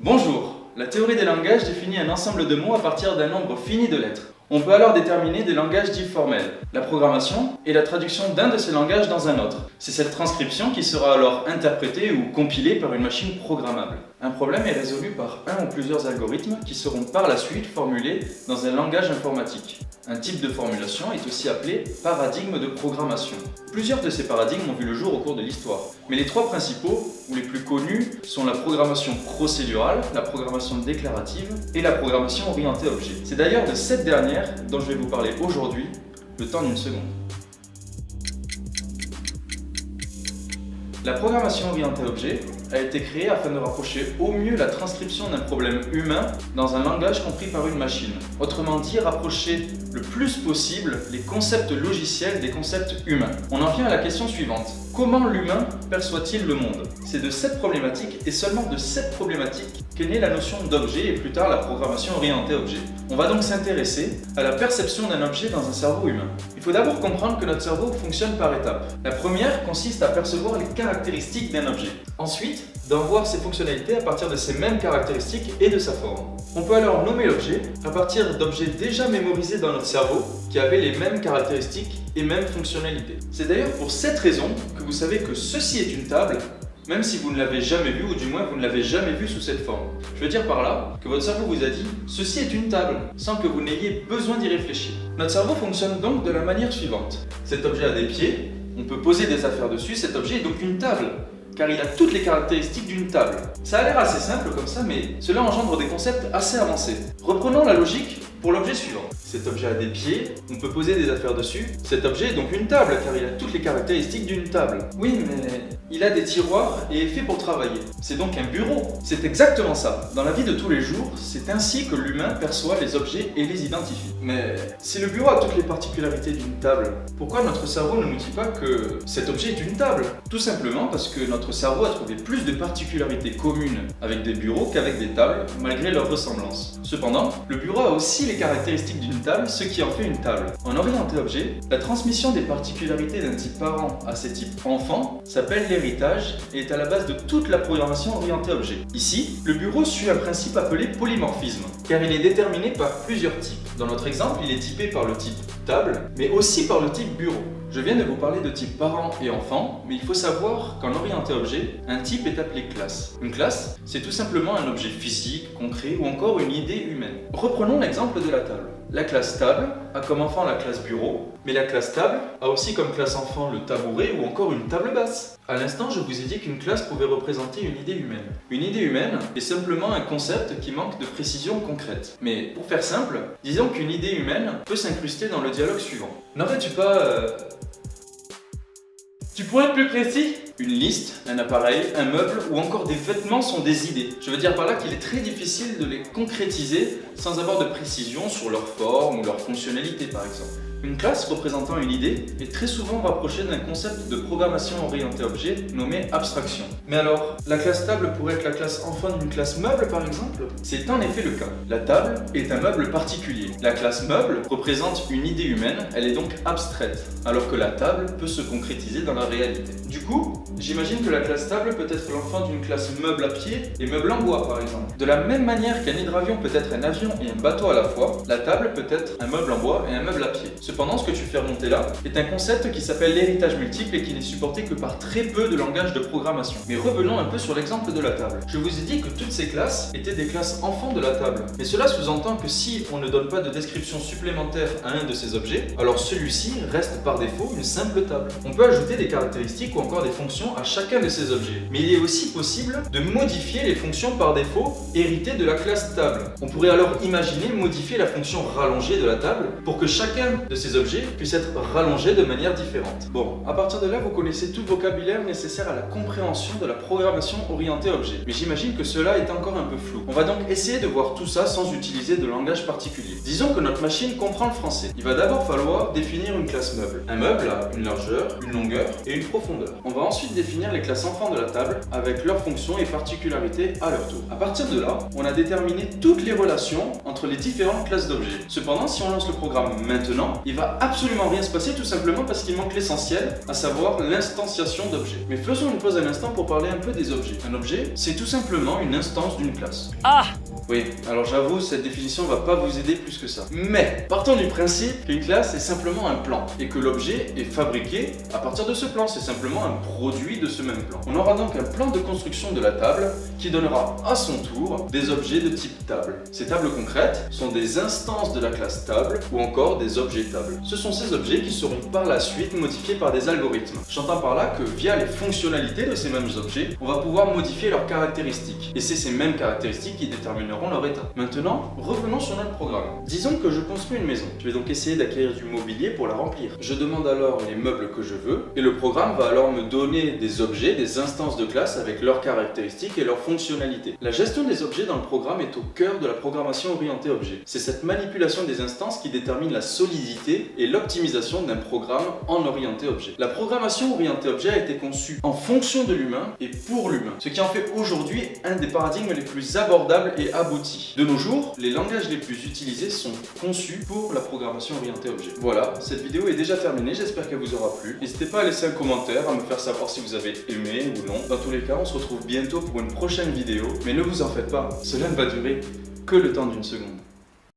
Bonjour, la théorie des langages définit un ensemble de mots à partir d'un nombre fini de lettres. On peut alors déterminer des langages dits formels. La programmation est la traduction d'un de ces langages dans un autre. C'est cette transcription qui sera alors interprétée ou compilée par une machine programmable. Un problème est résolu par un ou plusieurs algorithmes qui seront par la suite formulés dans un langage informatique. Un type de formulation est aussi appelé paradigme de programmation. Plusieurs de ces paradigmes ont vu le jour au cours de l'histoire, mais les trois principaux, ou les plus connus, sont la programmation procédurale, la programmation déclarative et la programmation orientée objet. C'est d'ailleurs de cette dernière dont je vais vous parler aujourd'hui, le temps d'une seconde. La programmation orientée objet a été créée afin de rapprocher au mieux la transcription d'un problème humain dans un langage compris par une machine. Autrement dit, rapprocher le plus possible les concepts logiciels des concepts humains. On en vient à la question suivante. Comment l'humain perçoit-il le monde? C'est de cette problématique et seulement de cette problématique qu'est née la notion d'objet et plus tard la programmation orientée objet. On va donc s'intéresser à la perception d'un objet dans un cerveau humain. Il faut d'abord comprendre que notre cerveau fonctionne par étapes. La première consiste à percevoir les caractéristiques d'un objet. Ensuite, d'en voir ses fonctionnalités à partir de ces mêmes caractéristiques et de sa forme. On peut alors nommer l'objet à partir d'objets déjà mémorisés dans notre cerveau qui avaient les mêmes caractéristiques et mêmes fonctionnalités. C'est d'ailleurs pour cette raison que vous savez que ceci est une table, même si vous ne l'avez jamais vu ou du moins vous ne l'avez jamais vu sous cette forme. Je veux dire par là que votre cerveau vous a dit « ceci est une table » sans que vous n'ayez besoin d'y réfléchir. Notre cerveau fonctionne donc de la manière suivante. Cet objet a des pieds, on peut poser des affaires dessus, cet objet est donc une table, car il a toutes les caractéristiques d'une table. Ça a l'air assez simple comme ça, mais cela engendre des concepts assez avancés. Reprenons la logique pour l'objet suivant. Cet objet a des pieds, on peut poser des affaires dessus. Cet objet est donc une table, car il a toutes les caractéristiques d'une table. Oui, mais il a des tiroirs et est fait pour travailler. C'est donc un bureau. C'est exactement ça. Dans la vie de tous les jours, c'est ainsi que l'humain perçoit les objets et les identifie. Mais si le bureau a toutes les particularités d'une table, pourquoi notre cerveau ne nous dit pas que cet objet est une table? Tout simplement parce que notre cerveau a trouvé plus de particularités communes avec des bureaux qu'avec des tables, malgré leur ressemblance. Cependant, le bureau a aussi les caractéristiques d'une table, ce qui en fait une table. En orienté objet, la transmission des particularités d'un type parent à ces types enfants s'appelle l'héritage et est à la base de toute la programmation orientée objet. Ici, le bureau suit un principe appelé polymorphisme, car il est déterminé par plusieurs types. Dans notre exemple, il est typé par le type table, mais aussi par le type bureau. Je viens de vous parler de type parent et enfant, mais il faut savoir qu'en orienté objet, un type est appelé classe. Une classe, c'est tout simplement un objet physique, concret ou encore une idée humaine. Reprenons l'exemple de la table. La classe table a comme enfant la classe bureau, mais la classe table a aussi comme classe enfant le tabouret ou encore une table basse. À l'instant, je vous ai dit qu'une classe pouvait représenter une idée humaine. Une idée humaine est simplement un concept qui manque de précision concrète. Mais pour faire simple, disons qu'une idée humaine peut s'incruster dans le dialogue suivant. N'aurais-tu pas... Tu pourrais être plus précis? Une liste, un appareil, un meuble ou encore des vêtements sont des idées. Je veux dire par là qu'il est très difficile de les concrétiser sans avoir de précision sur leur forme ou leur fonctionnalité par exemple. Une classe représentant une idée est très souvent rapprochée d'un concept de programmation orientée objet nommé abstraction. Mais alors, la classe table pourrait être la classe enfant d'une classe meuble par exemple? C'est en effet le cas. La table est un meuble particulier. La classe meuble représente une idée humaine, elle est donc abstraite, alors que la table peut se concrétiser dans la réalité. Du coup, j'imagine que la classe table peut être l'enfant d'une classe meuble à pied et meuble en bois par exemple. De la même manière qu'un hydravion peut être un avion et un bateau à la fois, la table peut être un meuble en bois et un meuble à pied. Cependant, ce que tu fais remonter là est un concept qui s'appelle l'héritage multiple et qui n'est supporté que par très peu de langages de programmation. Mais revenons un peu sur l'exemple de la table. Je vous ai dit que toutes ces classes étaient des classes enfants de la table. Mais cela sous-entend que si on ne donne pas de description supplémentaire à un de ces objets, alors celui-ci reste par défaut une simple table. On peut ajouter des caractéristiques ou encore des fonctions à chacun de ces objets. Mais il est aussi possible de modifier les fonctions par défaut héritées de la classe table. On pourrait alors imaginer modifier la fonction rallongée de la table pour que chacun de ces objets puisse être rallongé de manière différente. Bon, à partir de là, vous connaissez tout le vocabulaire nécessaire à la compréhension de la programmation orientée objet. Mais j'imagine que cela est encore un peu flou. On va donc essayer de voir tout ça sans utiliser de langage particulier. Disons que notre machine comprend le français. Il va d'abord falloir définir une classe meuble. Un meuble a une largeur, une longueur et une profondeur. On va ensuite ensuite définir les classes enfants de la table avec leurs fonctions et particularités à leur tour. À partir de là, on a déterminé toutes les relations entre les différentes classes d'objets. Cependant, si on lance le programme maintenant, il va absolument rien se passer tout simplement parce qu'il manque l'essentiel, à savoir l'instanciation d'objets. Mais faisons une pause un instant pour parler un peu des objets. Un objet, c'est tout simplement une instance d'une classe. Ah! Oui, alors j'avoue, cette définition va pas vous aider plus que ça. Mais, partons du principe qu'une classe est simplement un plan et que l'objet est fabriqué à partir de ce plan, c'est simplement un produit de ce même plan. On aura donc un plan de construction de la table qui donnera à son tour des objets de type table. Ces tables concrètes sont des instances de la classe table ou encore des objets tables. Ce sont ces objets qui seront par la suite modifiés par des algorithmes. J'entends par là que via les fonctionnalités de ces mêmes objets, on va pouvoir modifier leurs caractéristiques. Et c'est ces mêmes caractéristiques qui détermineront leur état. Maintenant, revenons sur notre programme. Disons que je construis une maison. Je vais donc essayer d'acquérir du mobilier pour la remplir. Je demande alors les meubles que je veux et le programme va alors me donner des objets, des instances de classe avec leurs caractéristiques et leurs fonctionnalités. La gestion des objets dans le programme est au cœur de la programmation orientée objet. C'est cette manipulation des instances qui détermine la solidité et l'optimisation d'un programme en orienté objet. La programmation orientée objet a été conçue en fonction de l'humain et pour l'humain, ce qui en fait aujourd'hui un des paradigmes les plus abordables et aboutis. De nos jours, les langages les plus utilisés sont conçus pour la programmation orientée objet. Voilà, cette vidéo est déjà terminée, j'espère qu'elle vous aura plu. N'hésitez pas à laisser un commentaire, à me faire savoir si vous avez aimé ou non. Dans tous les cas, on se retrouve bientôt pour une prochaine vidéo, mais ne vous en faites pas, cela ne va durer que le temps d'une seconde.